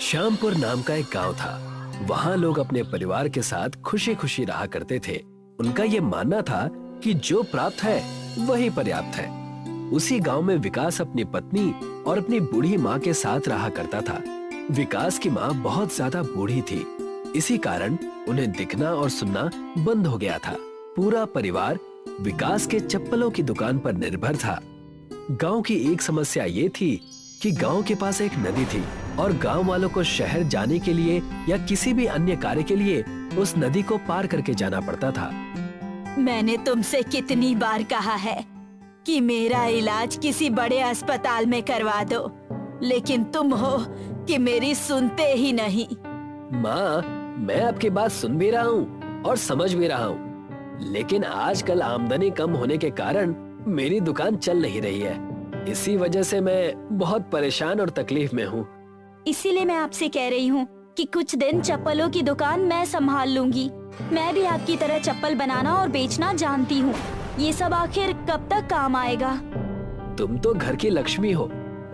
श्यामपुर नाम का एक गांव था। वहाँ लोग अपने परिवार के साथ खुशी खुशी रहा करते थे। उनका ये मानना था कि जो प्राप्त है वही पर्याप्त है। उसी गांव में विकास अपनी पत्नी और अपनी बूढ़ी माँ के साथ रहा करता था। विकास की माँ बहुत ज्यादा बूढ़ी थी, इसी कारण उन्हें दिखना और सुनना बंद हो गया था। पूरा परिवार विकास के चप्पलों की दुकान पर निर्भर था। गांव की एक समस्या ये थी कि गांव के पास एक नदी थी और गांव वालों को शहर जाने के लिए या किसी भी अन्य कार्य के लिए उस नदी को पार करके जाना पड़ता था। मैंने तुमसे कितनी बार कहा है कि मेरा इलाज किसी बड़े अस्पताल में करवा दो, लेकिन तुम हो कि मेरी सुनते ही नहीं। माँ, मैं आपकी बात सुन भी रहा हूँ और समझ भी रहा हूँ, लेकिन आजकल आमदनी कम होने के कारण मेरी दुकान चल नहीं रही है। इसी वजह से मैं बहुत परेशान और तकलीफ में हूँ। इसीलिए मैं आपसे कह रही हूँ कि कुछ दिन चप्पलों की दुकान मैं संभाल लूंगी। मैं भी आपकी तरह चप्पल बनाना और बेचना जानती हूँ। ये सब आखिर कब तक काम आएगा? तुम तो घर की लक्ष्मी हो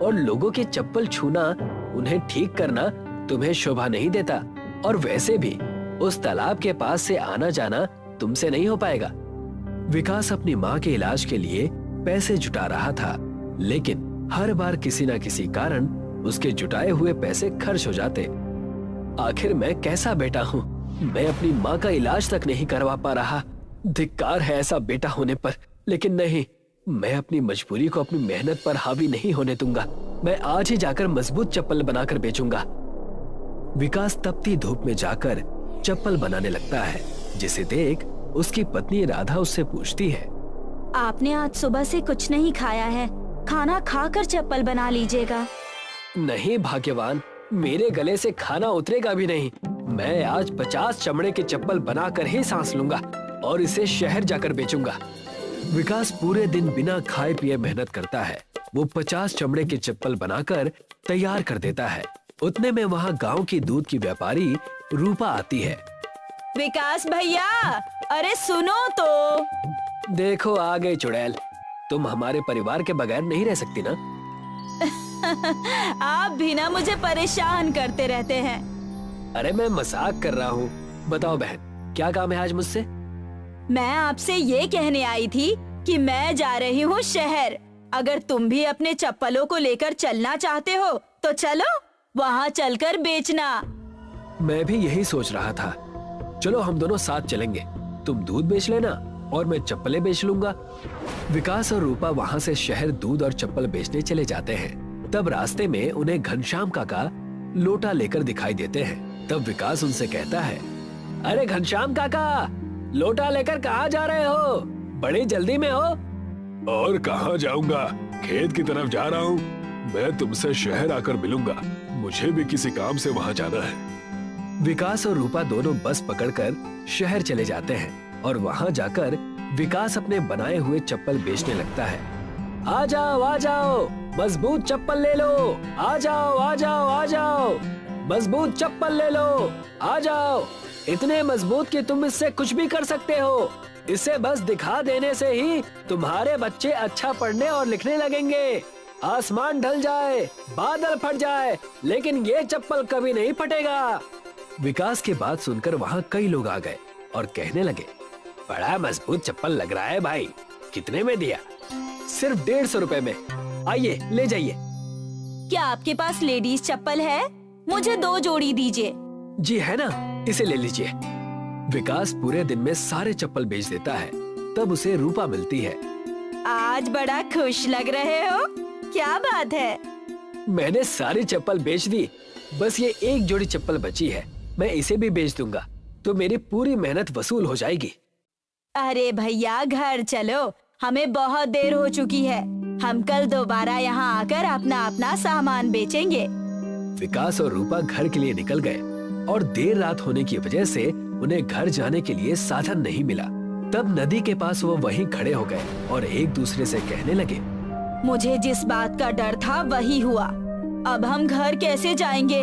और लोगों की चप्पल छूना, उन्हें ठीक करना तुम्हें शोभा नहीं देता। और वैसे भी उस तालाब के पास से आना जाना तुमसे नहीं हो पाएगा। विकास अपनी माँ के इलाज के लिए पैसे जुटा रहा था, लेकिन हर बार किसी न किसी कारण उसके जुटाए हुए पैसे खर्च हो जाते। आखिर मैं कैसा बेटा हूँ, मैं अपनी माँ का इलाज तक नहीं करवा पा रहा। धिक्कार है ऐसा बेटा होने पर, लेकिन नहीं, मैं अपनी मजबूरी को अपनी मेहनत पर हावी नहीं होने दूंगा। मैं आज ही जाकर मजबूत चप्पल बनाकर बेचूंगा। विकास तपती धूप में जाकर चप्पल बनाने लगता है, जिसे देख उसकी पत्नी राधा उससे पूछती है, आपने आज सुबह से कुछ नहीं खाया है, खाना खाकर चप्पल बना लीजिएगा। नहीं भाग्यवान, मेरे गले से खाना उतरेगा भी नहीं। मैं आज 50 चमड़े के चप्पल बनाकर ही सांस लूंगा और इसे शहर जाकर बेचूंगा। विकास पूरे दिन बिना खाए पिए मेहनत करता है। वो 50 चमड़े के चप्पल बनाकर तैयार कर देता है। उतने में वहाँ गांव की दूध की व्यापारी रूपा आती है। विकास भैया, अरे सुनो तो। देखो आ गई चुड़ैल, तुम हमारे परिवार के बगैर नहीं रह सकती ना। आप भी ना मुझे परेशान करते रहते हैं। अरे मैं मजाक कर रहा हूँ। बताओ बहन, क्या काम है आज मुझसे? मैं आपसे ये कहने आई थी कि मैं जा रही हूँ शहर। अगर तुम भी अपने चप्पलों को लेकर चलना चाहते हो तो चलो, वहाँ चलकर बेचना। मैं भी यही सोच रहा था। चलो हम दोनों साथ चलेंगे। तुम दूध बेच लेना और मैं चप्पलें बेच लूंगा। विकास और रूपा वहाँ से शहर दूध और चप्पल बेचने चले जाते हैं। तब रास्ते में उन्हें घनश्याम काका लोटा लेकर दिखाई देते हैं। तब विकास उनसे कहता है, अरे घनश्याम काका, लोटा लेकर कहाँ जा रहे हो? बड़ी जल्दी में हो? और कहाँ जाऊंगा, खेत की तरफ जा रहा हूँ। मैं तुमसे शहर आकर मिलूंगा, मुझे भी किसी काम से वहाँ जाना है। विकास और रूपा दोनों बस पकड़कर शहर चले जाते हैं और वहाँ जाकर विकास अपने बनाए हुए चप्पल बेचने लगता है। आ जाओ, मजबूत चप्पल ले लो। आ जाओ, मजबूत चप्पल ले लो। आ जाओ, इतने मजबूत कि तुम इससे कुछ भी कर सकते हो। इसे बस दिखा देने से ही तुम्हारे बच्चे अच्छा पढ़ने और लिखने लगेंगे। आसमान ढल जाए, बादल फट जाए, लेकिन ये चप्पल कभी नहीं फटेगा। विकास की बात सुनकर वहाँ कई लोग आ गए और कहने लगे, बड़ा मजबूत चप्पल लग रहा है भाई, कितने में दिया? सिर्फ 150 रुपए में। आइए ले जाइए। क्या आपके पास लेडीज चप्पल है? मुझे 2 जोड़ी दीजिए। जी है ना, इसे ले लीजिए। विकास पूरे दिन में सारे चप्पल बेच देता है। तब उसे रूपा मिलती है। आज बड़ा खुश लग रहे हो, क्या बात है? मैंने सारी चप्पल बेच दी, बस ये एक जोड़ी चप्पल बची है। मैं इसे भी बेच दूंगा तो मेरी पूरी मेहनत वसूल हो जाएगी। अरे भैया, घर चलो, हमें बहुत देर हो चुकी है। हम कल दोबारा यहाँ आकर अपना अपना सामान बेचेंगे। विकास और रूपा घर के लिए निकल गए और देर रात होने की वजह से उन्हें घर जाने के लिए साधन नहीं मिला। तब नदी के पास वो वहीं खड़े हो गए और एक दूसरे से कहने लगे, मुझे जिस बात का डर था वही हुआ। अब हम घर कैसे जाएंगे?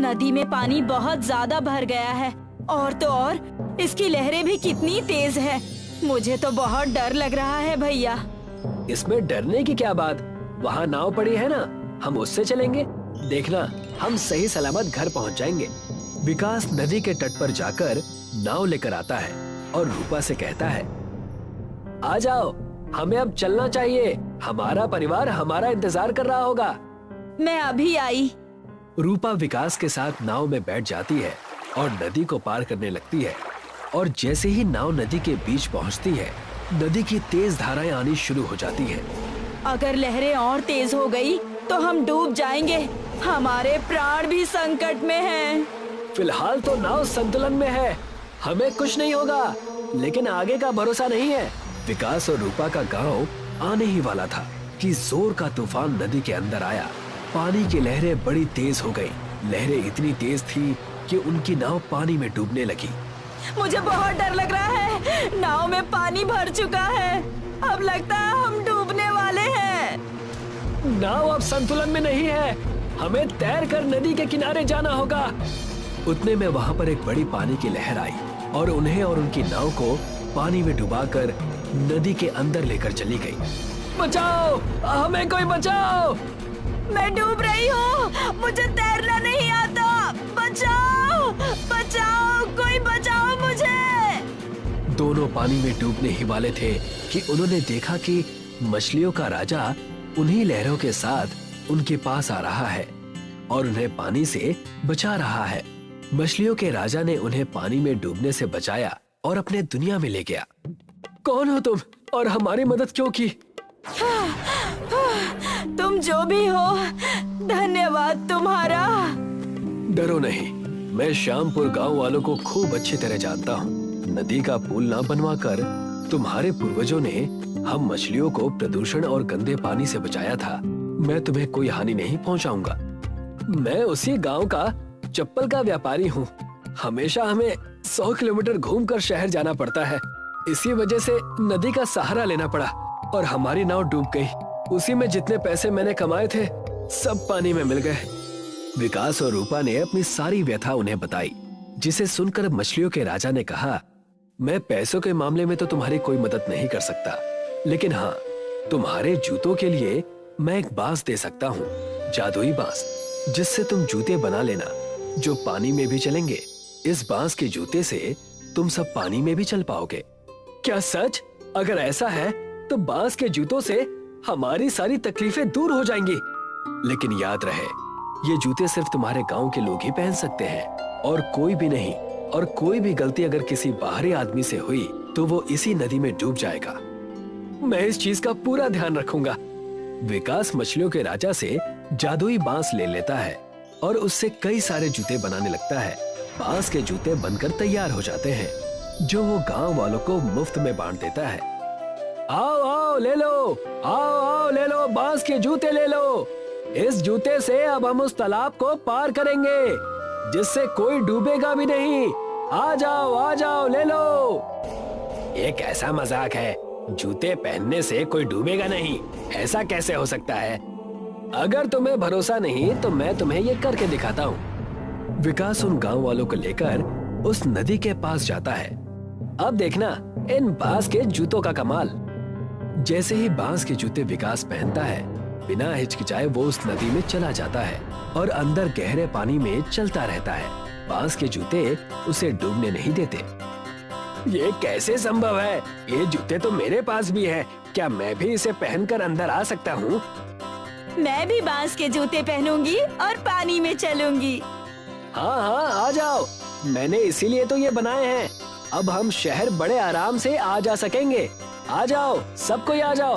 नदी में पानी बहुत ज्यादा भर गया है और तो और इसकी लहरें भी कितनी तेज है। मुझे तो बहुत डर लग रहा है भैया। इसमें डरने की क्या बात, वहाँ नाव पड़ी है ना, हम उससे चलेंगे। देखना, हम सही सलामत घर पहुंच जाएंगे। विकास नदी के तट पर जाकर नाव लेकर आता है और रूपा से कहता है, आ जाओ, हमें अब चलना चाहिए। हमारा परिवार हमारा इंतजार कर रहा होगा। मैं अभी आई। रूपा विकास के साथ नाव में बैठ जाती है और नदी को पार करने लगती है। और जैसे ही नाव नदी के बीच पहुंचती है, नदी की तेज धाराएं आनी शुरू हो जाती है। अगर लहरें और तेज हो गई तो हम डूब जाएंगे। हमारे प्राण भी संकट में हैं। फिलहाल तो नाव संतुलन में है, हमें कुछ नहीं होगा, लेकिन आगे का भरोसा नहीं है। विकास और रूपा का गांव आने ही वाला था कि जोर का तूफान नदी के अंदर आया। पानी की लहरें बड़ी तेज हो गई। लहरें इतनी तेज थी कि उनकी नाव पानी में डूबने लगी। मुझे बहुत डर लग रहा है। नाव में पानी भर चुका है। अब लगता है हम डूबने वाले हैं। नाव अब संतुलन में नहीं है, हमें तैरकर नदी के किनारे जाना होगा। उतने में वहाँ पर एक बड़ी पानी की लहर आई और उन्हें और उनकी नाव को पानी में डुबाकर नदी के अंदर लेकर चली गई। बचाओ, हमें कोई बचाओ। मैं डूब रही हूँ, मुझे तैरना नहीं आता। बचाओ, बचाओ, कोई बचाओ मुझे। दोनों पानी में डूबने ही वाले थे कि उन्होंने देखा कि मछलियों का राजा उन्हीं लहरों के साथ उनके पास आ रहा है और उन्हें पानी से बचा रहा है। मछलियों के राजा ने उन्हें पानी में डूबने से बचाया और अपने दुनिया में ले गया। कौन हो तुम और हमारी मदद क्यों की? तुम जो भी हो, धन्यवाद तुम्हारा। डरो नहीं, मैं श्यामपुर गांव वालों को खूब अच्छी तरह जानता हूँ। नदी का पुल ना बनवाकर तुम्हारे पूर्वजों ने हम मछलियों को प्रदूषण और गंदे पानी से बचाया था। मैं तुम्हें कोई हानि नहीं पहुंचाऊंगा। मैं उसी गांव का चप्पल का व्यापारी हूँ। हमेशा हमें 100 किलोमीटर घूमकर शहर जाना पड़ता है। इसी वजह से नदी का सहारा लेना पड़ा और हमारी नाव डूब गई। उसी में जितने पैसे मैंने कमाए थे सब पानी में मिल गए। विकास और रूपा ने अपनी सारी व्यथा उन्हें बताई, जिसे सुनकर मछलियों के राजा ने कहा, मैं पैसों के मामले में तो तुम्हारी कोई मदद नहीं कर सकता, लेकिन हाँ, तुम्हारे जूतों के लिए मैं एक बांस दे सकता हूँ, जादुई बांस, जिससे तुम जूते बना लेना जो पानी में भी चलेंगे। इस बांस के जूते से तुम सब पानी में भी चल पाओगे। क्या सच? अगर ऐसा है तो बांस के जूतों से हमारी सारी तकलीफें दूर हो जाएंगी। लेकिन याद रहे, ये जूते सिर्फ तुम्हारे गांव के लोग ही पहन सकते हैं और कोई भी नहीं। और कोई भी गलती अगर किसी बाहरी आदमी से हुई तो वो इसी नदी में डूब जाएगा। मैं इस चीज का पूरा ध्यान रखूंगा। विकास मछलियों के राजा से जादुई बांस ले लेता है और उससे कई सारे जूते बनाने लगता है। बांस के जूते बनकर तैयार हो जाते हैं, जो वो गांव वालों को मुफ्त में बांट देता है। आओ आओ ले लो, आओ आओ ले लो, बांस के जूते ले लो। इस जूते से अब हम उस तालाब को पार करेंगे, जिससे कोई डूबेगा भी नहीं। आ जाओ ले लो। ये कैसा मजाक है? जूते पहनने से कोई डूबेगा नहीं, ऐसा कैसे हो सकता है? अगर तुम्हें भरोसा नहीं तो मैं तुम्हें ये करके दिखाता हूँ। विकास उन गांव वालों को लेकर उस नदी के पास जाता है। अब देखना इन बांस के जूतों का कमाल। जैसे ही बांस के जूते विकास पहनता है, बिना हिचकिचाए वो उस नदी में चला जाता है और अंदर गहरे पानी में चलता रहता है। बांस के जूते उसे डूबने नहीं देते। ये कैसे संभव है? ये जूते तो मेरे पास भी है। क्या मैं भी इसे पहनकर अंदर आ सकता हूँ? मैं भी बांस के जूते पहनूंगी और पानी में चलूंगी। हाँ, आ जाओ। मैंने इसीलिए तो ये बनाए हैं। अब हम शहर बड़े आराम से आ जा सकेंगे। आ जाओ, सब कोई आ जाओ।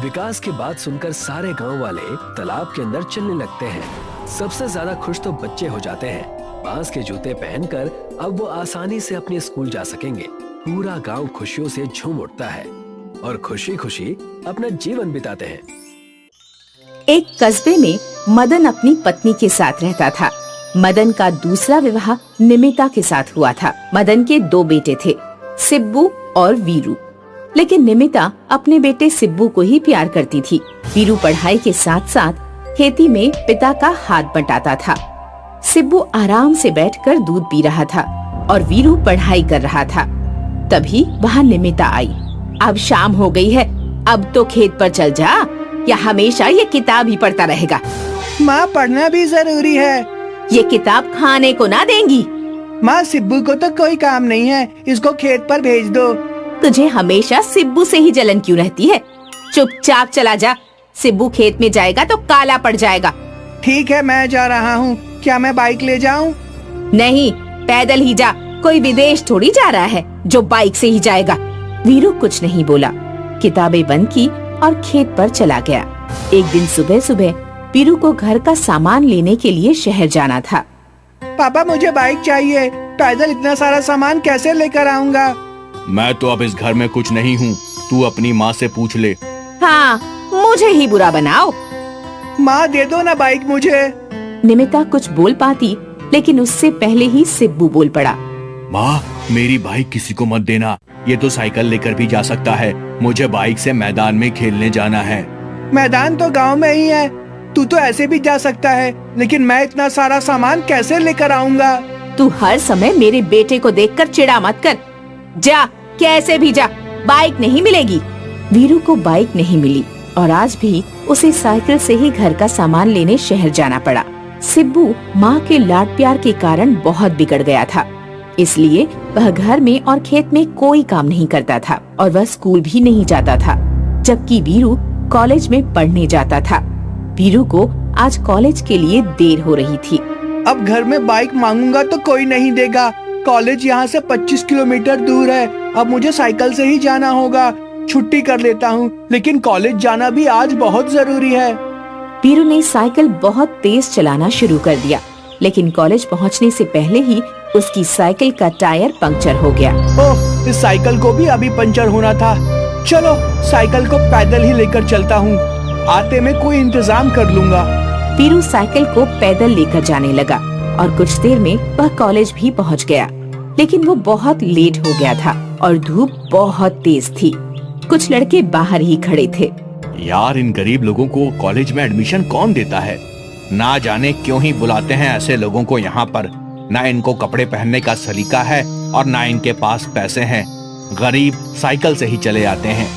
विकास की बात सुनकर सारे गांव वाले तालाब के अंदर चलने लगते हैं। सबसे ज्यादा खुश तो बच्चे हो जाते हैं। बांस के जूते पहनकर अब वो आसानी से अपने स्कूल जा सकेंगे। पूरा गांव खुशियों से झूम उठता है और खुशी खुशी अपना जीवन बिताते हैं। एक कस्बे में मदन अपनी पत्नी के साथ रहता था। मदन का दूसरा विवाह निमिता के साथ हुआ था। मदन के 2 बेटे थे, सिब्बू और वीरू। लेकिन निमिता अपने बेटे सिब्बू को ही प्यार करती थी। वीरू पढ़ाई के साथ साथ खेती में पिता का हाथ बटाता था। सिब्बू आराम से बैठकर दूध पी रहा था और वीरू पढ़ाई कर रहा था। तभी वहाँ निमिता आई। अब शाम हो गई है, अब तो खेत पर चल जा, या हमेशा ये किताब ही पढ़ता रहेगा। माँ पढ़ना भी जरूरी है। ये किताब खाने को ना देंगी। माँ सिब्बू को तो कोई काम नहीं है, इसको खेत पर भेज दो। तुझे हमेशा सिब्बू से ही जलन क्यों रहती है? चुपचाप चला जा, सिब्बू खेत में जाएगा तो काला पड़ जाएगा। ठीक है, मैं जा रहा हूँ। क्या मैं बाइक ले जाऊँ? नहीं, पैदल ही जा। कोई विदेश थोड़ी जा रहा है जो बाइक से ही जाएगा। वीरू कुछ नहीं बोला, किताबें बंद की और खेत पर चला गया। एक दिन सुबह सुबह वीरू को घर का सामान लेने के लिए शहर जाना था। पापा मुझे बाइक चाहिए, पैदल इतना सारा सामान कैसे लेकर आऊँगा? मैं तो अब इस घर में कुछ नहीं हूँ, तू अपनी माँ से पूछ ले। हाँ, मुझे ही बुरा बनाओ। माँ दे दो ना बाइक मुझे। निमिता कुछ बोल पाती, लेकिन उससे पहले ही सिब्बू बोल पड़ा। माँ, मेरी बाइक किसी को मत देना, ये तो साइकिल लेकर भी जा सकता है। मुझे बाइक से मैदान में खेलने जाना है। मैदान तो गांव में ही है, तू तो ऐसे भी जा सकता है, लेकिन मैं इतना सारा सामान कैसे लेकर आऊँगा? तू हर समय मेरे बेटे को देखकर चिढ़ा मत कर। जा, कैसे भी जा, बाइक नहीं मिलेगी। वीरू को बाइक नहीं मिली और आज भी उसे साइकिल से ही घर का सामान लेने शहर जाना पड़ा। सिब्बू माँ के लाड प्यार के कारण बहुत बिगड़ गया था, इसलिए वह घर में और खेत में कोई काम नहीं करता था और वह स्कूल भी नहीं जाता था, जबकि वीरू कॉलेज में पढ़ने जाता था। वीरू को आज कॉलेज के लिए देर हो रही थी। अब घर में बाइक मांगूंगा तो कोई नहीं देगा। कॉलेज यहाँ से 25 किलोमीटर दूर है, अब मुझे साइकिल से ही जाना होगा। छुट्टी कर लेता हूँ, लेकिन कॉलेज जाना भी आज बहुत जरूरी है। वीरू ने साइकिल बहुत तेज चलाना शुरू कर दिया, लेकिन कॉलेज पहुँचने से पहले ही उसकी साइकिल का टायर पंक्चर हो गया। ओह, इस साइकिल को भी अभी पंचर होना था। चलो साइकिल को पैदल ही लेकर चलता हूँ, आते में कोई इंतजाम कर लूँगा। वीरू साइकिल को पैदल लेकर जाने लगा और कुछ देर में वह कॉलेज भी पहुँच गया, लेकिन वो बहुत लेट हो गया था और धूप बहुत तेज थी। कुछ लड़के बाहर ही खड़े थे। यार, इन गरीब लोगों को कॉलेज में एडमिशन कौन देता है? ना जाने क्यों ही बुलाते हैं ऐसे लोगों को यहाँ पर। ना इनको कपड़े पहनने का सलीका है और ना इनके पास पैसे हैं। गरीब साइकिल से ही चले आते हैं।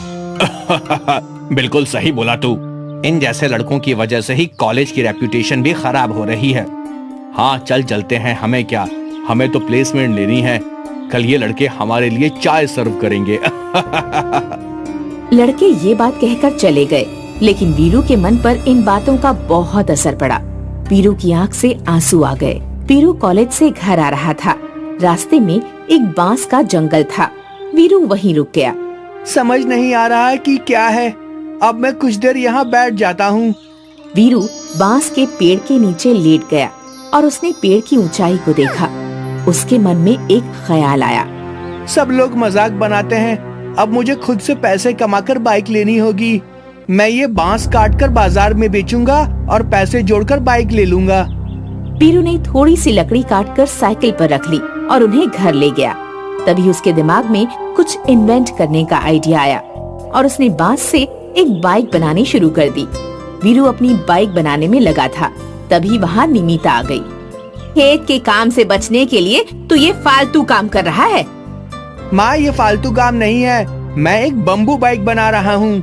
बिल्कुल सही बोला तू। इन जैसे लड़कों की वजह से ही कॉलेज की रेपुटेशन भी खराब हो रही है। हाँ, चल चलते हैं, हमें क्या, हमें तो प्लेसमेंट लेनी है। कल ये लड़के हमारे लिए चाय सर्व करेंगे। लड़के ये बात कहकर चले गए, लेकिन वीरू के मन पर इन बातों का बहुत असर पड़ा। वीरू की आंख से आंसू आ गए। वीरू कॉलेज से घर आ रहा था। रास्ते में एक बांस का जंगल था। वीरू वहीं रुक गया। समझ नहीं आ रहा है कि क्या है। अब मैं कुछ देर यहाँ बैठ जाता हूँ। वीरू बांस के पेड़ के नीचे लेट गया और उसने पेड़ की ऊंचाई को देखा। उसके मन में एक ख्याल आया। सब लोग मजाक बनाते हैं, अब मुझे खुद से पैसे कमाकर बाइक लेनी होगी। मैं ये बांस काटकर बाजार में बेचूंगा और पैसे जोड़कर बाइक ले लूंगा। वीरू ने थोड़ी सी लकड़ी काटकर साइकिल पर रख ली और उन्हें घर ले गया। तभी उसके दिमाग में कुछ इन्वेंट करने का आइडिया आया और उसने बांस से एक बाइक बनानी शुरू कर दी। वीरू अपनी बाइक बनाने में लगा था, तभी वहाँ निमिता आ गई। खेत के काम से बचने के लिए तू ये फालतू काम कर रहा है? माँ, ये फालतू काम नहीं है, मैं एक बम्बू बाइक बना रहा हूँ।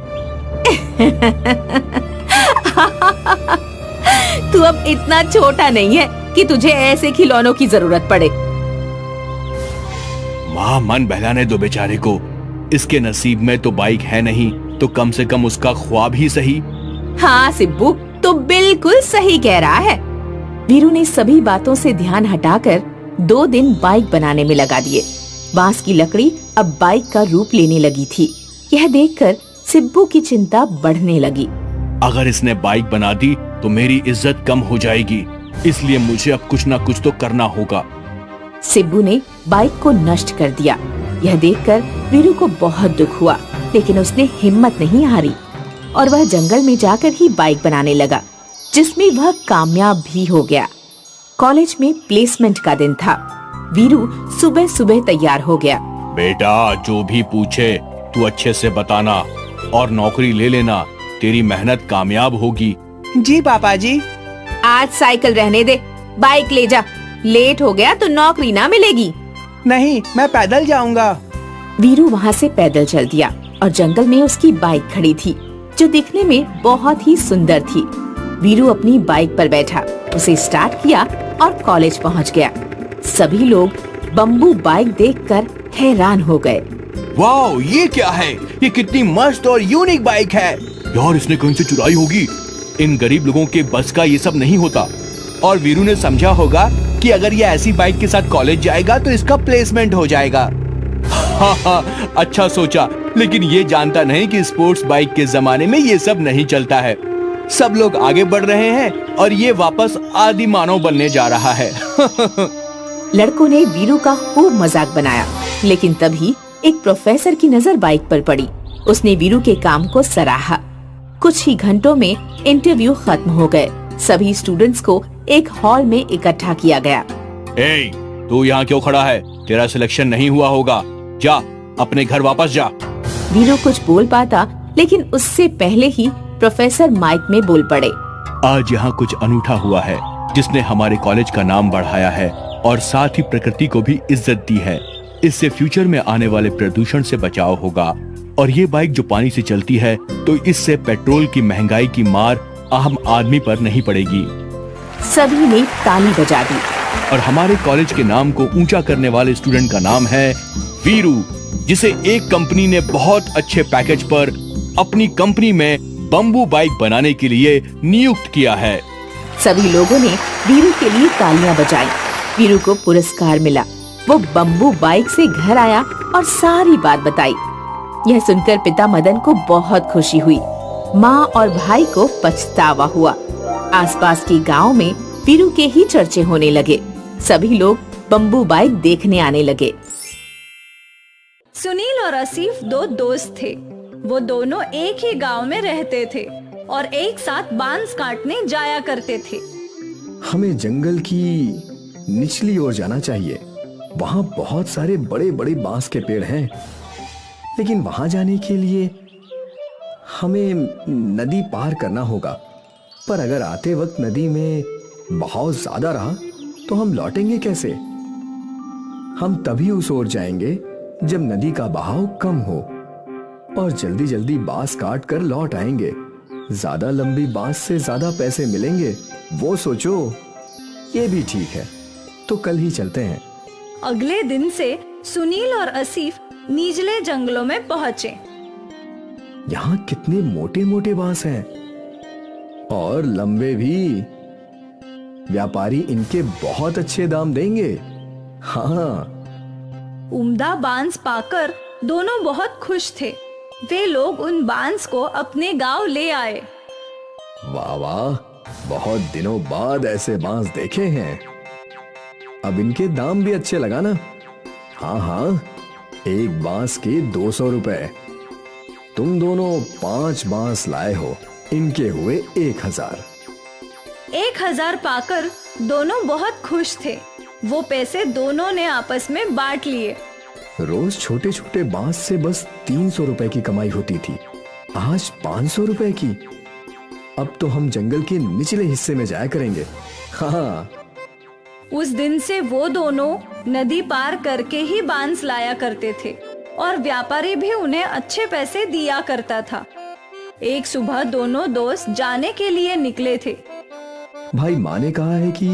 तू अब इतना छोटा नहीं है कि तुझे ऐसे खिलौनों की जरूरत पड़े। माँ, मन बहलाने दो बेचारे को। इसके नसीब में तो बाइक है नहीं, तो कम से कम उसका ख्वाब ही सही। हाँ सिब्बू, तो बिल्कुल सही कह रहा है। वीरू ने सभी बातों से ध्यान हटाकर 2 दिन बाइक बनाने में लगा दिए। बांस की लकड़ी अब बाइक का रूप लेने लगी थी। यह देखकर सिब्बू की चिंता बढ़ने लगी। अगर इसने बाइक बना दी तो मेरी इज्जत कम हो जाएगी, इसलिए मुझे अब कुछ ना कुछ तो करना होगा। सिब्बू ने बाइक को नष्ट कर दिया। यह देखकर वीरू को बहुत दुख हुआ, लेकिन उसने हिम्मत नहीं हारी और वह जंगल में जाकर ही बाइक बनाने लगा, जिसमें वह कामयाब भी हो गया। कॉलेज में प्लेसमेंट का दिन था। वीरू सुबह सुबह तैयार हो गया। बेटा, जो भी पूछे तू अच्छे से बताना और नौकरी ले लेना, तेरी मेहनत कामयाब होगी। जी पापा जी। आज साइकिल रहने दे, बाइक ले जा। लेट हो गया तो नौकरी ना मिलेगी। नहीं, मैं पैदल जाऊंगा। वीरू वहाँ से पैदल चल दिया और जंगल में उसकी बाइक खड़ी थी, जो दिखने में बहुत ही सुंदर थी। वीरू अपनी बाइक पर बैठा, उसे स्टार्ट किया और कॉलेज पहुंच गया। सभी लोग बम्बू बाइक देखकर हैरान हो गए। वाओ, ये क्या है? ये कितनी मस्त और यूनिक बाइक है। यार, इसने कहीं से चुराई होगी। इन गरीब लोगों के बस का ये सब नहीं होता। और वीरू ने समझा होगा कि अगर ये ऐसी बाइक के साथ कॉलेज जाएगा तो इसका प्लेसमेंट हो जाएगा। हाँ, अच्छा सोचा, लेकिन ये जानता नहीं कि स्पोर्ट्स बाइक के जमाने में ये सब नहीं चलता है। सब लोग आगे बढ़ रहे हैं और ये वापस आदि मानव बनने जा रहा है। लड़कों ने वीरू का खूब मजाक बनाया, लेकिन तभी एक प्रोफेसर की नजर बाइक पर पड़ी। उसने वीरू के काम को सराहा। कुछ ही घंटों में इंटरव्यू खत्म हो गए। सभी स्टूडेंट्स को एक हॉल में इकट्ठा किया गया। ए, तू यहाँ क्यों खड़ा है? तेरा सिलेक्शन नहीं हुआ होगा। जा, अपने घर वापस जा। वीरू कुछ बोल पाता, लेकिन उससे पहले ही प्रोफेसर माइक में बोल पड़े। आज यहाँ कुछ अनूठा हुआ है, जिसने हमारे कॉलेज का नाम बढ़ाया है और साथ ही प्रकृति को भी इज्जत दी है। इससे फ्यूचर में आने वाले प्रदूषण से बचाव होगा। और ये बाइक जो पानी से चलती है, तो इससे पेट्रोल की महंगाई की मार आम आदमी पर नहीं पड़ेगी। सभी ने ताली बजा दी। और हमारे कॉलेज के नाम को ऊंचा करने वाले स्टूडेंट का नाम है वीरू, जिसे एक कंपनी ने बहुत अच्छे पैकेज पर अपनी कंपनी में बम्बू बाइक बनाने के लिए नियुक्त किया है। सभी लोगों ने वीरू के लिए तालियां बजाई। वीरू को पुरस्कार मिला। वो बम्बू बाइक से घर आया और सारी बात बताई। यह सुनकर पिता मदन को बहुत खुशी हुई। माँ और भाई को पछतावा हुआ। आसपास के गांव में वीरू के ही चर्चे होने लगे। सभी लोग बम्बू बाइक देखने आने लगे। सुनील और आसिफ दो दोस्त थे। वो दोनों एक ही गांव में रहते थे और एक साथ बांस काटने जाया करते थे। हमें जंगल की निचली ओर जाना चाहिए। वहाँ बहुत सारे बड़े बड़े बांस के पेड़ हैं, लेकिन वहाँ जाने के लिए हमें नदी पार करना होगा। पर अगर आते वक्त नदी में बहाव ज्यादा रहा तो हम लौटेंगे कैसे? हम तभी उस ओर जाएंगे जब नदी का बहाव कम हो और जल्दी जल्दी बांस काट कर लौट आएंगे। ज्यादा लंबी बांस से ज्यादा पैसे मिलेंगे, वो सोचो। ये भी ठीक है, तो कल ही चलते हैं। अगले दिन से सुनील और आसिफ निचले जंगलों में पहुँचे। यहाँ कितने मोटे मोटे बांस हैं और लंबे भी। व्यापारी इनके बहुत अच्छे दाम देंगे। हाँ। उम्दा बांस पाकर दोनों बहुत खुश थे। वे लोग उन बांस को अपने गांव ले आए। वाह वाह, बहुत दिनों बाद ऐसे बांस देखे हैं। अब इनके दाम भी अच्छे लगाना। हाँ हाँ, एक बांस के 200 रुपए। तुम दोनों 5 बांस लाए हो, इनके हुए 1000। 1000 पाकर दोनों बहुत खुश थे। वो पैसे दोनों ने आपस में बांट लिए। रोज छोटे छोटे बांस से बस 300 रुपए की कमाई होती थी, आज 500 रुपए की। अब तो हम जंगल के निचले हिस्से में जाया करेंगे। हाँ। उस दिन से वो दोनों नदी पार करके ही बांस लाया करते थे और व्यापारी भी उन्हें अच्छे पैसे दिया करता था। एक सुबह दोनों दोस्त जाने के लिए निकले थे। भाई, माँ ने कहा है कि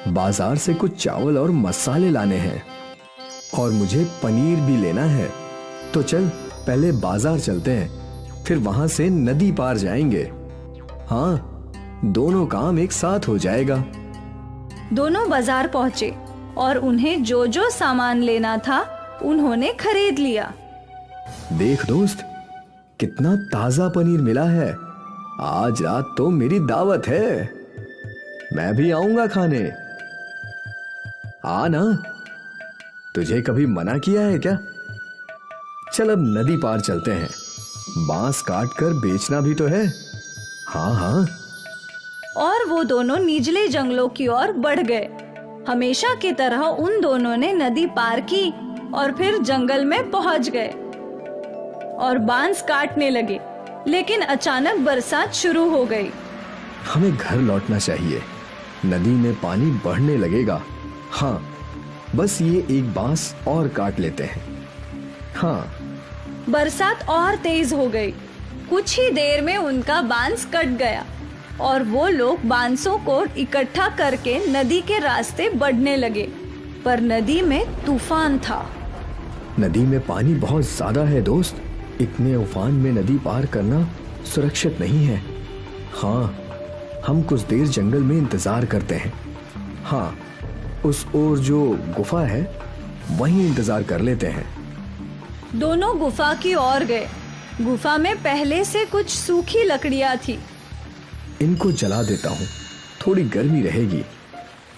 बाजार से कुछ चावल और मसाले लाने हैं और मुझे पनीर भी लेना है। तो चल, पहले बाजार चलते हैं, फिर वहां से नदी पार जाएंगे। हाँ, दोनों काम एक साथ हो जाएगा। दोनों बाजार पहुँचे और उन्हें जो जो सामान लेना था उन्होंने खरीद लिया। देख दोस्त, कितना ताजा पनीर मिला है। आज रात तो मेरी दावत है, मैं भी आऊंगा खाने। आ ना, तुझे कभी मना किया है क्या? चल अब नदी पार चलते हैं, बांस काट कर बेचना भी तो है। हाँ हाँ। और वो दोनों निचले जंगलों की ओर बढ़ गए। हमेशा की तरह उन दोनों ने नदी पार की और फिर जंगल में पहुंच गए और बांस काटने लगे। लेकिन अचानक बरसात शुरू हो गई। हमें घर लौटना चाहिए, नदी में पानी बढ़ने लगेगा। हाँ, बस ये एक बांस और काट लेते हैं। हाँ। बरसात और तेज हो गई। कुछ ही देर में उनका बांस कट गया और वो लोग बांसों को इकट्ठा करके नदी के रास्ते बढ़ने लगे, पर नदी में तूफान था। नदी में पानी बहुत ज्यादा है दोस्त। इतने उफान में नदी पार करना सुरक्षित नहीं है। हाँ, हम कुछ देर जंगल में इंतजार करते हैं। हाँ, उस ओर जो गुफा है वहीं इंतजार कर लेते हैं। दोनों गुफा की ओर गए। गुफा में पहले से कुछ सूखी लकड़ियां थी। इनको जला देता हूँ, थोड़ी गर्मी रहेगी।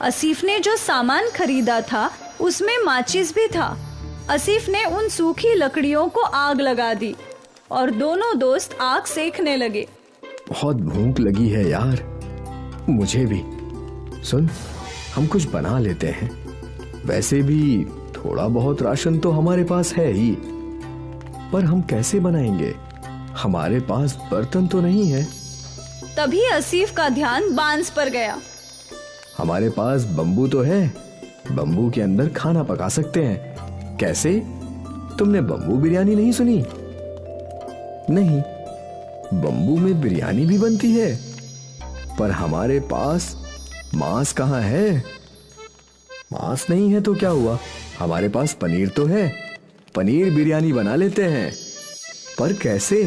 आसिफ ने जो सामान खरीदा था उसमें माचिस भी था। आसिफ ने उन सूखी लकड़ियों को आग लगा दी और दोनों दोस्त आग सेकने लगे। बहुत भूख लगी है यार, मुझे भी। सुन, हम कुछ बना लेते हैं। वैसे भी थोड़ा बहुत राशन तो हमारे पास है ही, पर हम कैसे बनाएंगे? हमारे पास बर्तन तो नहीं है। तभी आसिफ का ध्यान बांस पर गया। हमारे पास बम्बू तो है, बम्बू के अंदर खाना पका सकते हैं। कैसे? तुमने बम्बू बिरयानी नहीं सुनी? नहीं, बम्बू में बिरयानी भी बनती है, पर हमारे पास मांस कहाँ है? मांस नहीं है तो क्या हुआ, हमारे पास पनीर तो है। पनीर बिरयानी बना लेते हैं। पर कैसे?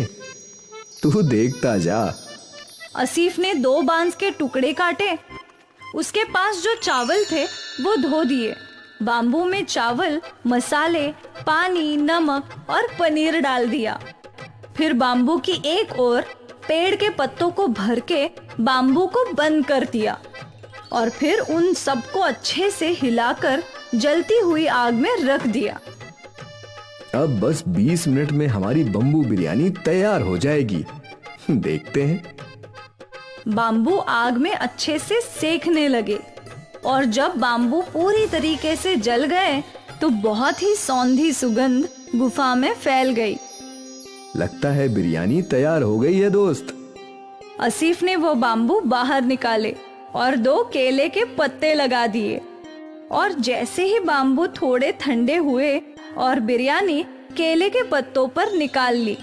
तू देखता जा। आसिफ ने 2 बांस के टुकड़े काटे। उसके पास जो चावल थे वो धो दिए। बाम्बू में चावल, मसाले, पानी, नमक और पनीर डाल दिया। फिर बाम्बू की एक ओर पेड़ के पत्तों को भर के बाम्बू को बंद कर दिया और फिर उन सबको अच्छे से हिलाकर जलती हुई आग में रख दिया। अब बस 20 मिनट में हमारी बम्बू बिरयानी तैयार हो जाएगी। देखते हैं। बाम्बू आग में अच्छे से सेकने लगे और जब बाम्बू पूरी तरीके से जल गए तो बहुत ही सौंधी सुगंध गुफा में फैल गई। लगता है बिरयानी तैयार हो गई है दोस्त। आसिफ ने वो बाम्बू बाहर निकाले और 2 केले के पत्ते लगा दिए और जैसे ही बाम्बू थोड़े ठंडे हुए और बिरयानी केले के पत्तों पर निकाल ली।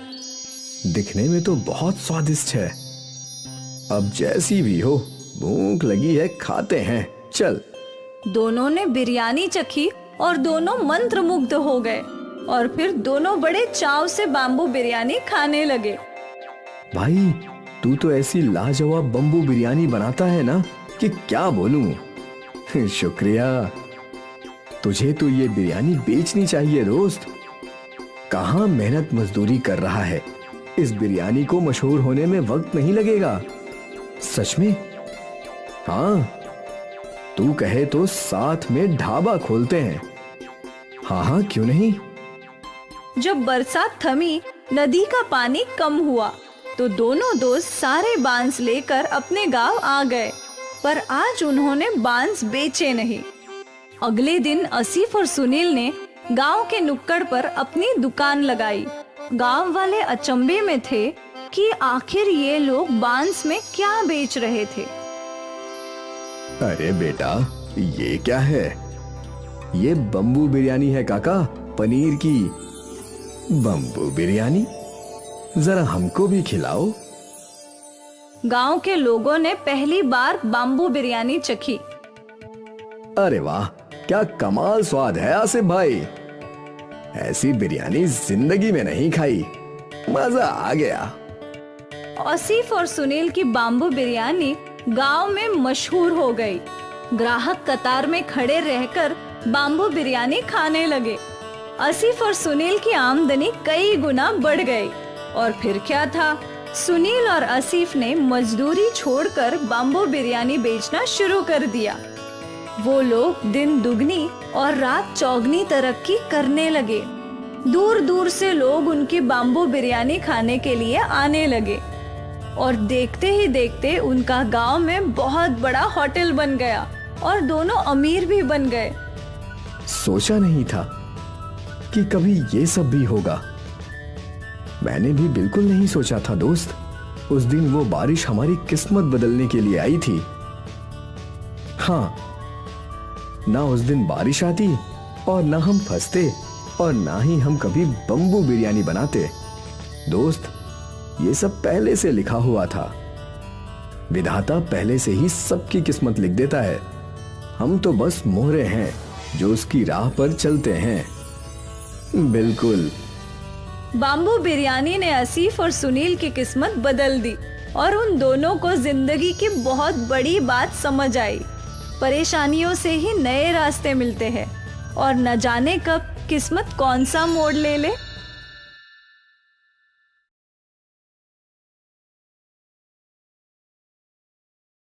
दिखने में तो बहुत स्वादिष्ट है। अब जैसी भी हो, भूख लगी है, खाते हैं। चल। दोनों ने बिरयानी चखी और दोनों मंत्रमुग्ध हो गए और फिर दोनों बड़े चाव से बाम्बू बिरयानी खाने लगे। भाई, तू तो ऐसी लाजवाब बम्बू बिरयानी बनाता है ना कि क्या बोलूं। शुक्रिया। तुझे तो ये बिरयानी बेचनी चाहिए दोस्त। कहाँ मेहनत मजदूरी कर रहा है। इस बिरयानी को मशहूर होने में वक्त नहीं लगेगा। सच में? हाँ, तू कहे तो साथ में ढाबा खोलते हैं। हाँ हाँ, क्यों नहीं। जब बरसात थमी, नदी का पानी कम हुआ तो दोनों दोस्त सारे बांस लेकर अपने गांव आ गए, पर आज उन्होंने बांस बेचे नहीं। अगले दिन आसिफ और सुनील ने गांव के नुक्कड़ पर अपनी दुकान लगाई। गांव वाले अचंभे में थे कि आखिर ये लोग बांस में क्या बेच रहे थे। अरे बेटा, ये क्या है? ये बम्बू बिरयानी है काका, पनीर की। बम्बू बिरयानी? जरा हमको भी खिलाओ। गांव के लोगों ने पहली बार बाम्बू बिरयानी चखी। अरे वाह, क्या कमाल स्वाद है आसिफ भाई। ऐसी बिरयानी जिंदगी में नहीं खाई। मजा आ गया। आसिफ और सुनील की बाम्बू बिरयानी गांव में मशहूर हो गई। ग्राहक कतार में खड़े रहकर बाम्बू बिरयानी खाने लगे। आसिफ और सुनील की आमदनी कई गुना बढ़ गई। और फिर क्या था, सुनील और आसिफ ने मजदूरी छोड़कर बाम्बू बिरयानी बेचना शुरू कर दिया। वो लोग दिन दुगनी और रात चौगनी तरक्की करने लगे। दूर दूर से लोग उनकी बाम्बू बिरयानी खाने के लिए आने लगे और देखते ही देखते उनका गांव में बहुत बड़ा होटल बन गया और दोनों अमीर भी बन गए। सोचा नहीं था कि कभी ये सब भी होगा। मैंने भी बिल्कुल नहीं सोचा था दोस्त। उस दिन वो बारिश हमारी किस्मत बदलने के लिए आई थी। हाँ, ना उस दिन बारिश आती और ना हम फंसते और ना ही हम कभी बम्बू बिरयानी बनाते। दोस्त, ये सब पहले से लिखा हुआ था। विधाता पहले से ही सबकी किस्मत लिख देता है। हम तो बस मोहरे हैं जो उसकी राह पर चलते हैं। बिल्कुल। बाम्बू बिरयानी ने आसिफ और सुनील की किस्मत बदल दी और उन दोनों को जिंदगी की बहुत बड़ी बात समझ आई। परेशानियों से ही नए रास्ते मिलते हैं और न जाने कब किस्मत कौन सा मोड़ ले ले।